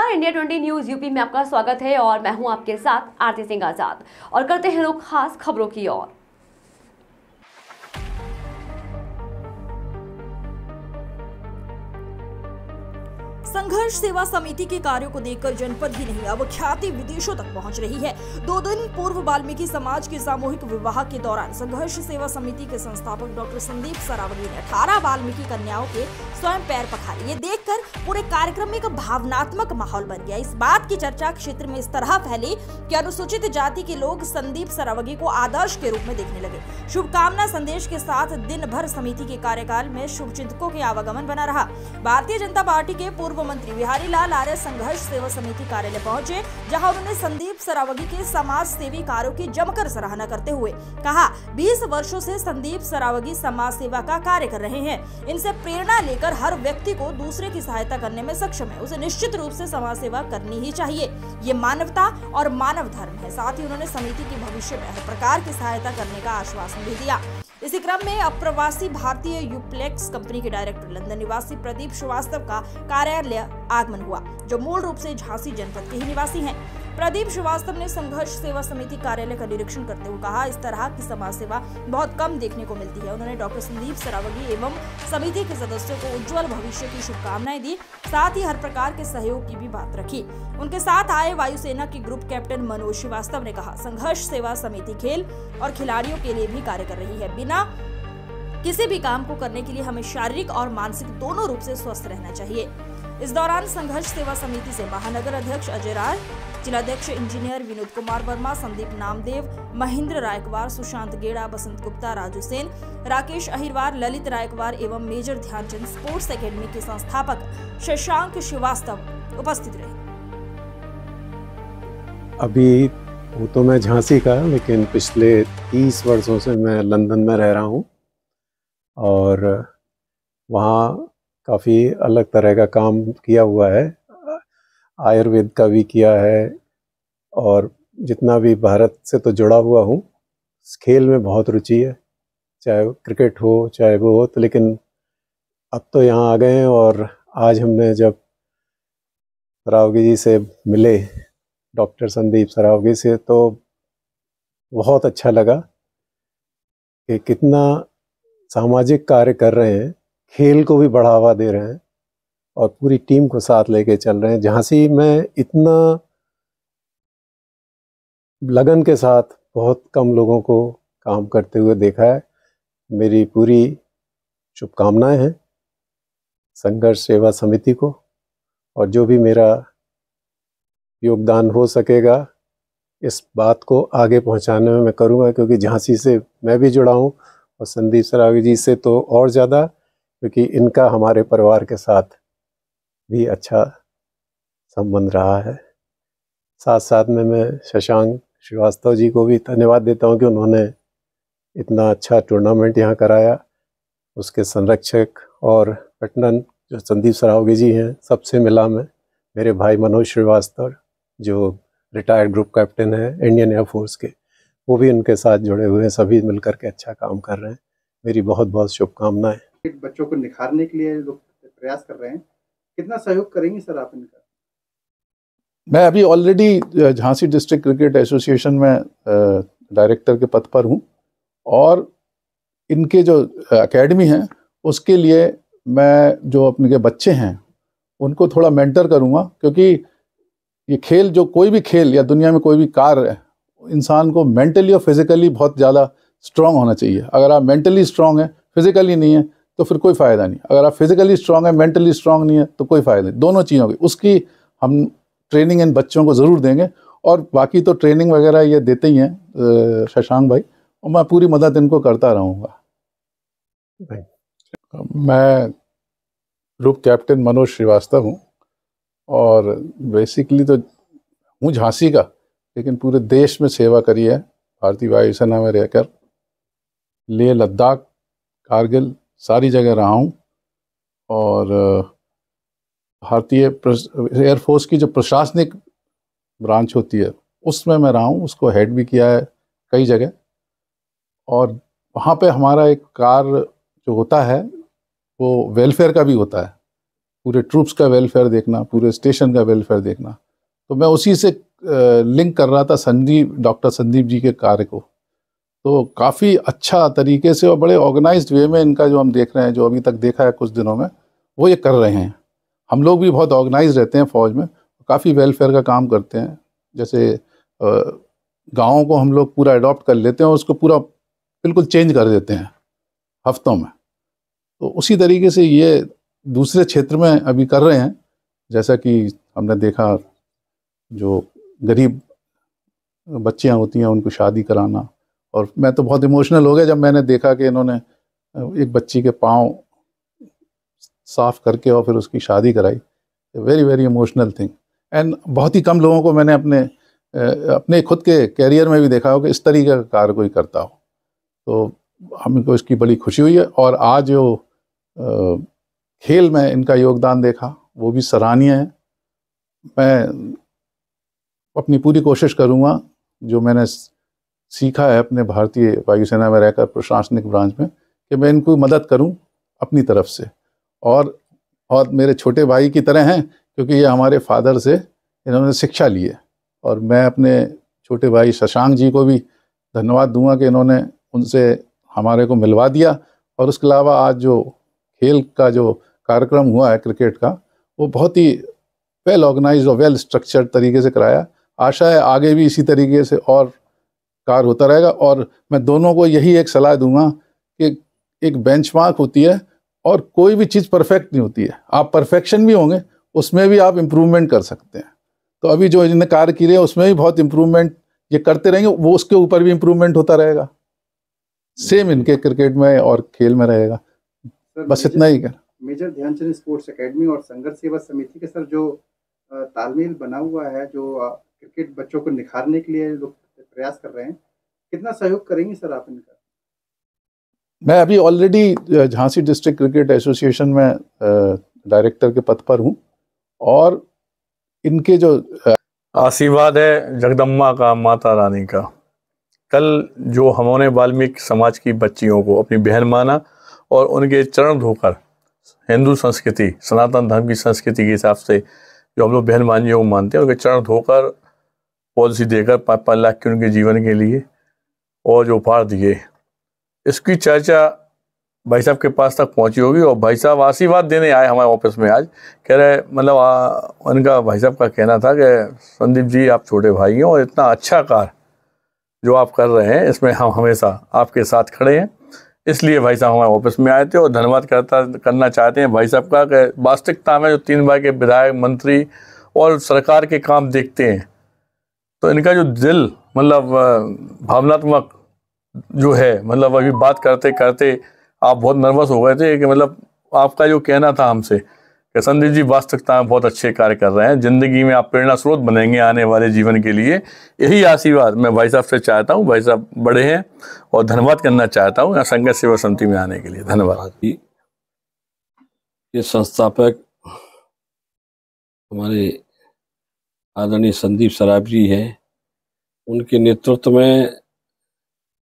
नमस्कार, India 20 news UP में आपका स्वागत है और मैं हूं आपके साथ आरती सिंह आजाद। और करते हैं रुख खास खबरों की ओर। संघर्ष सेवा समिति के कार्यों को देखकर जनपद ही नहीं अब ख्याति विदेशों तक पहुंच रही है। 2 दिन पूर्व वाल्मीकि समाज के सामूहिक विवाह के दौरान संघर्ष सेवा समिति के संस्थापक डॉक्टर संदीप सरावगी ने 18 वाल्मीकि कन्याओं के स्वयं पैर पखारे। ये देखकर पूरे कार्यक्रम में एक भावनात्मक माहौल बन गया। इस बात की चर्चा क्षेत्र में इस तरह फैली कि अनुसूचित जाति के लोग संदीप सरावगी को आदर्श के रूप में देखने लगे। शुभकामना संदेश के साथ दिन भर समिति के कार्यकाल में शुभचिंतकों के आवागमन बना रहा। भारतीय जनता पार्टी के पूर्व मंत्री बिहारी लाल आर्य संघर्ष सेवा समिति कार्यालय पहुंचे, जहां उन्होंने संदीप सरावगी के समाज सेवी कार्यों की जमकर सराहना करते हुए कहा, 20 वर्षों से संदीप सरावगी समाज सेवा का कार्य कर रहे हैं। इनसे प्रेरणा लेकर हर व्यक्ति को दूसरे की सहायता करने में सक्षम है, उसे निश्चित रूप से समाज सेवा करनी ही चाहिए। ये मानवता और मानव धर्म है। साथ ही उन्होंने समिति के भविष्य में हर प्रकार की सहायता करने का आश्वासन भी दिया। इसी क्रम में अप्रवासी भारतीय यूप्लेक्स कंपनी के डायरेक्टर लंदन निवासी प्रदीप श्रीवास्तव का कार्यालय आगमन हुआ, जो मूल रूप से झांसी जनपद के ही निवासी हैं। प्रदीप श्रीवास्तव ने संघर्ष सेवा समिति कार्यालय का निरीक्षण करते हुए कहा, इस तरह की समाज सेवा बहुत कम देखने को मिलती है। उन्होंने डॉक्टर संदीप सरावगी एवं समिति के सदस्यों को उज्जवल भविष्य की शुभकामनाएं दी। साथ ही हर प्रकार के सहयोग की भी बात रखी। उनके साथ आए वायुसेना के ग्रुप कैप्टन मनोज श्रीवास्तव ने कहा, संघर्ष सेवा समिति खेल और खिलाड़ियों के लिए भी कार्य कर रही है। बिना किसी भी काम को करने के लिए हमें शारीरिक और मानसिक दोनों रूप से स्वस्थ रहना चाहिए। इस दौरान संघर्ष सेवा समिति से महानगर अध्यक्ष अजय राय, जिलाध्यक्ष इंजीनियर विनोद कुमार वर्मा, संदीप नामदेव, महेंद्र रायकवार, सुशांत गेड़ा, बसंत गुप्ता, राजू सेन, राकेश अहिरवार, ललित रायकवार एवं मेजर ध्यानचंद स्पोर्ट्स एकेडमी के संस्थापक शशांक श्रीवास्तव उपस्थित रहे। अभी वो तो मैं झांसी का, लेकिन पिछले 30 वर्षों से मैं लंदन में रह रहा हूँ और वहाँ काफ़ी अलग तरह का काम किया हुआ है। आयुर्वेद का भी किया है और जितना भी भारत से तो जुड़ा हुआ हूँ। खेल में बहुत रुचि है, चाहे क्रिकेट हो चाहे वो हो, तो लेकिन अब तो यहाँ आ गए हैं। और आज हमने जब सरावगी जी से मिले, डॉक्टर संदीप सरावगी से, तो बहुत अच्छा लगा कि कितना सामाजिक कार्य कर रहे हैं, खेल को भी बढ़ावा दे रहे हैं और पूरी टीम को साथ लेके चल रहे हैं। झांसी में इतना लगन के साथ बहुत कम लोगों को काम करते हुए देखा है। मेरी पूरी शुभकामनाएं हैं संघर्ष सेवा समिति को, और जो भी मेरा योगदान हो सकेगा इस बात को आगे पहुंचाने में मैं करूंगा, क्योंकि झांसी से मैं भी जुड़ा हूं और संदीप सरावगी जी से तो और ज़्यादा, क्योंकि इनका हमारे परिवार के साथ भी अच्छा संबंध रहा है। साथ साथ में मैं शशांक श्रीवास्तव जी को भी धन्यवाद देता हूं कि उन्होंने इतना अच्छा टूर्नामेंट यहाँ कराया। उसके संरक्षक और कैप्टन जो संदीप सरावगी जी हैं, सबसे मिला मैं। मेरे भाई मनोज श्रीवास्तव जो रिटायर्ड ग्रुप कैप्टन है इंडियन एयरफोर्स के, वो भी उनके साथ जुड़े हुए हैं। सभी मिलकर के अच्छा काम कर रहे हैं। मेरी बहुत बहुत शुभकामनाएं। बच्चों को निखारने के लिए लोग प्रयास कर रहे हैं, कितना सहयोग करेंगे सर आप इनका? मैं अभी already Jhansi district cricket association में डायरेक्टर के पद पर हूं, और इनके जो एकेडमी है उसके लिए मैं जो अपने के बच्चे हैं उनको थोड़ा मेंटर करूंगा, क्योंकि ये खेल, जो कोई भी खेल या दुनिया में कोई भी कार्य है, इंसान को मेंटली और फिजिकली बहुत ज़्यादा स्ट्रांग होना चाहिए। अगर आप मेंटली स्ट्रांग है, फिजिकली नहीं है, तो फिर कोई फ़ायदा नहीं। अगर आप फिजिकली स्ट्रांग है, मेंटली स्ट्रांग नहीं है, तो कोई फ़ायदा नहीं। दोनों चीज़ों की उसकी हम ट्रेनिंग इन बच्चों को ज़रूर देंगे, और बाकी तो ट्रेनिंग वगैरह ये देते ही हैं शशांक भाई, और मैं पूरी मदद इनको करता रहूँगा। मैं ग्रुप कैप्टन मनोज श्रीवास्तव हूँ, और बेसिकली तो हूँ झांसी का, लेकिन पूरे देश में सेवा करी है भारतीय वायुसेना में रहकर। लेह, लद्दाख, कारगिल, सारी जगह रहा हूँ। और भारतीय एयरफोर्स की जो प्रशासनिक ब्रांच होती है उसमें मैं रहा हूँ, उसको हेड भी किया है कई जगह। और वहाँ पे हमारा एक कार्य जो होता है वो वेलफेयर का भी होता है। पूरे ट्रूप्स का वेलफेयर देखना, पूरे स्टेशन का वेलफेयर देखना। तो मैं उसी से लिंक कर रहा था डॉक्टर संदीप जी के कार्य को। तो काफ़ी अच्छा तरीके से और बड़े ऑर्गेनाइज्ड वे में इनका जो हम देख रहे हैं, जो अभी तक देखा है कुछ दिनों में, वो ये कर रहे हैं। हम लोग भी बहुत ऑर्गेनाइज रहते हैं फौज में, काफ़ी वेलफेयर का काम करते हैं। जैसे गाँवों को हम लोग पूरा अडॉप्ट कर लेते हैं और उसको पूरा बिल्कुल चेंज कर देते हैं हफ्तों में। तो उसी तरीके से ये दूसरे क्षेत्र में अभी कर रहे हैं। जैसा कि हमने देखा, जो गरीब बच्चियां होती हैं उनको शादी कराना, और मैं तो बहुत इमोशनल हो गया जब मैंने देखा कि इन्होंने एक बच्ची के पाँव साफ करके और फिर उसकी शादी कराई। Very very emotional thing. And बहुत ही कम लोगों को मैंने अपने खुद के कैरियर में भी देखा हो कि इस तरीके का कार्य कोई करता हो। तो हमको इसकी बड़ी खुशी हुई है। और आज जो खेल में इनका योगदान देखा वो भी सराहनीय है। मैं अपनी पूरी कोशिश करूँगा, जो मैंने सीखा है अपने भारतीय वायुसेना में रहकर प्रशासनिक ब्रांच में, कि मैं इनको मदद करूं अपनी तरफ से, और मेरे छोटे भाई की तरह हैं, क्योंकि ये हमारे फादर से इन्होंने शिक्षा ली है। और मैं अपने छोटे भाई शशांक जी को भी धन्यवाद दूंगा कि इन्होंने उनसे हमारे को मिलवा दिया। और उसके अलावा आज जो खेल का जो कार्यक्रम हुआ है क्रिकेट का, वो बहुत ही वेल ऑर्गेनाइज्ड और वेल स्ट्रक्चर्ड तरीके से कराया। आशा है आगे भी इसी तरीके से और कार्य होता रहेगा। और मैं दोनों को यही एक सलाह दूंगा कि एक बेंचमार्क होती है और कोई भी चीज़ परफेक्ट नहीं होती है। आप परफेक्शन भी होंगे, उसमें भी आप इम्प्रूवमेंट कर सकते हैं। तो अभी जो इन्हें कार्य किए हैं उसमें भी बहुत इम्प्रूवमेंट ये करते रहेंगे, वो उसके ऊपर भी इम्प्रूवमेंट होता रहेगा। सेम इनके क्रिकेट में और खेल में रहेगा। बस इतना ही कर। मेजर ध्यानचंद स्पोर्ट्स एकेडमी और संघर्ष सेवा समिति के सर जो तालमेल बना हुआ है, जो क्रिकेट बच्चों को निखारने के लिए लोग प्रयास कर रहे हैं, कितना सहयोग करेंगे सर आप इनका? मैं अभी already Jhansi district cricket association में डायरेक्टर के पद पर हूँ, और इनके जो आशीर्वाद है जगदम्बा का, माता रानी का। कल जो हमने वाल्मीकि समाज की बच्चियों को अपनी बहन माना और उनके चरण धोकर हिंदू संस्कृति, सनातन धर्म की संस्कृति के हिसाब से जो हम लोग बहन मानियों को मानते हैं, उनके चरण धोकर पॉलिसी देकर 5-5 लाख के उनके जीवन के लिए और जो उपहार दिए, इसकी चर्चा भाई साहब के पास तक पहुंची होगी। और भाई साहब आशीर्वाद देने आए हमारे ऑफिस में आज। कह रहे, मतलब उनका भाई साहब का कहना था कि संदीप जी आप छोटे भाई हैं और इतना अच्छा कार्य जो आप कर रहे हैं, इसमें हम हमेशा आपके साथ खड़े हैं। इसलिए भाई साहब हमारे ऑफिस में आए थे और धन्यवाद करना चाहते हैं भाई साहब का कि वास्तविकता में जो 3 बार के विधायक, मंत्री और सरकार के काम देखते हैं, तो इनका जो दिल, मतलब भावनात्मक जो है, मतलब अभी बात करते करते आप बहुत नर्वस हो गए थे कि मतलब आपका जो कहना था हमसे कि संदीप जी वास्तविकता में बहुत अच्छे कार्य कर रहे हैं, जिंदगी में आप प्रेरणा स्रोत बनेंगे आने वाले जीवन के लिए। यही आशीर्वाद मैं भाई साहब से चाहता हूं। भाई साहब बड़े हैं और धन्यवाद करना चाहता हूं यहाँ संघर्ष सेवा समिति में आने के लिए। धन्यवाद। ये संस्थापक हमारे आदरणीय संदीप सराफ जी हैं, उनके नेतृत्व में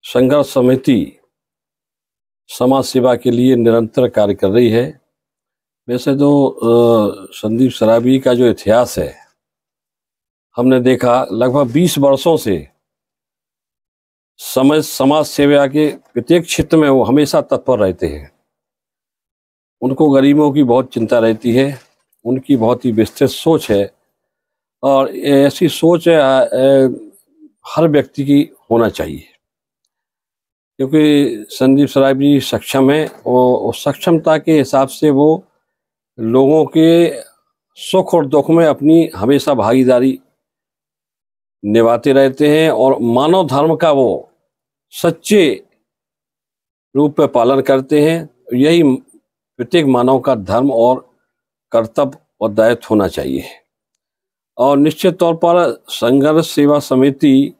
संघर्ष समिति समाज सेवा के लिए निरंतर कार्य कर रही है। वैसे तो संदीप सराफ जी का जो इतिहास है, हमने देखा लगभग 20 वर्षों से समाज सेवा के प्रत्येक क्षेत्र में वो हमेशा तत्पर रहते हैं। उनको गरीबों की बहुत चिंता रहती है, उनकी बहुत ही विस्तृत सोच है, और ऐसी सोच हर व्यक्ति की होना चाहिए। क्योंकि संदीप सराफ जी सक्षम है और सक्षमता के हिसाब से वो लोगों के सुख और दुख में अपनी हमेशा भागीदारी निभाते रहते हैं, और मानव धर्म का वो सच्चे रूप में पालन करते हैं। यही प्रत्येक मानव का धर्म और कर्तव्य और दायित्व होना चाहिए। और निश्चित तौर पर संघर्ष सेवा समिति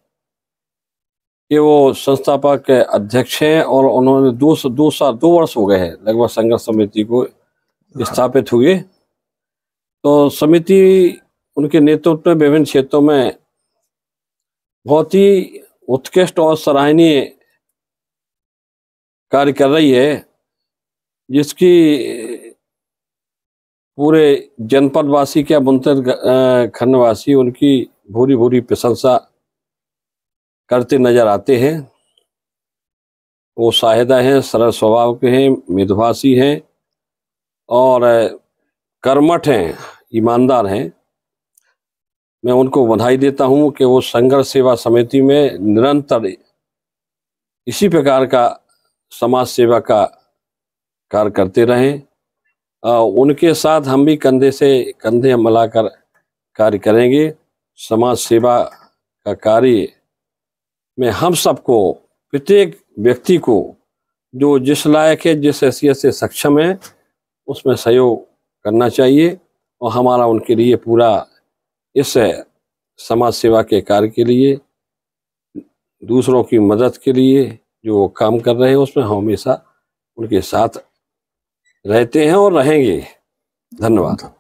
के वो संस्थापक अध्यक्ष हैं, और उन्होंने 2 वर्ष हो गए हैं लगभग संघर्ष समिति को स्थापित हुए। तो समिति उनके नेतृत्व में विभिन्न क्षेत्रों में बहुत ही उत्कृष्ट और सराहनीय कार्य कर रही है, जिसकी पूरे जनपदवासी क्या बुंदेलखंडवासी उनकी भूरी भूरी प्रशंसा करते नजर आते हैं। वो साहिदा हैं, सरल स्वभाव के हैं, मितभाषी हैं और कर्मठ हैं, ईमानदार हैं। मैं उनको बधाई देता हूं कि वो संघर्ष सेवा समिति में निरंतर इसी प्रकार का समाज सेवा का कार्य करते रहें। उनके साथ हम भी कंधे से कंधे मिलाकर कार्य करेंगे। समाज सेवा का कार्य में हम सबको, प्रत्येक व्यक्ति को जो जिस लायक है, जिस हैसियत से सक्षम है, उसमें सहयोग करना चाहिए और हमारा उनके लिए पूरा इस समाज सेवा के कार्य के लिए, दूसरों की मदद के लिए जो काम कर रहे हैं उसमें हम हमेशा उनके साथ रहते हैं और रहेंगे। धन्यवाद।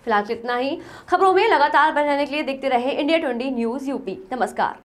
फिलहाल इतना ही। खबरों में लगातार बने रहने के लिए देखते रहे इंडिया 20 न्यूज़ यूपी। नमस्कार।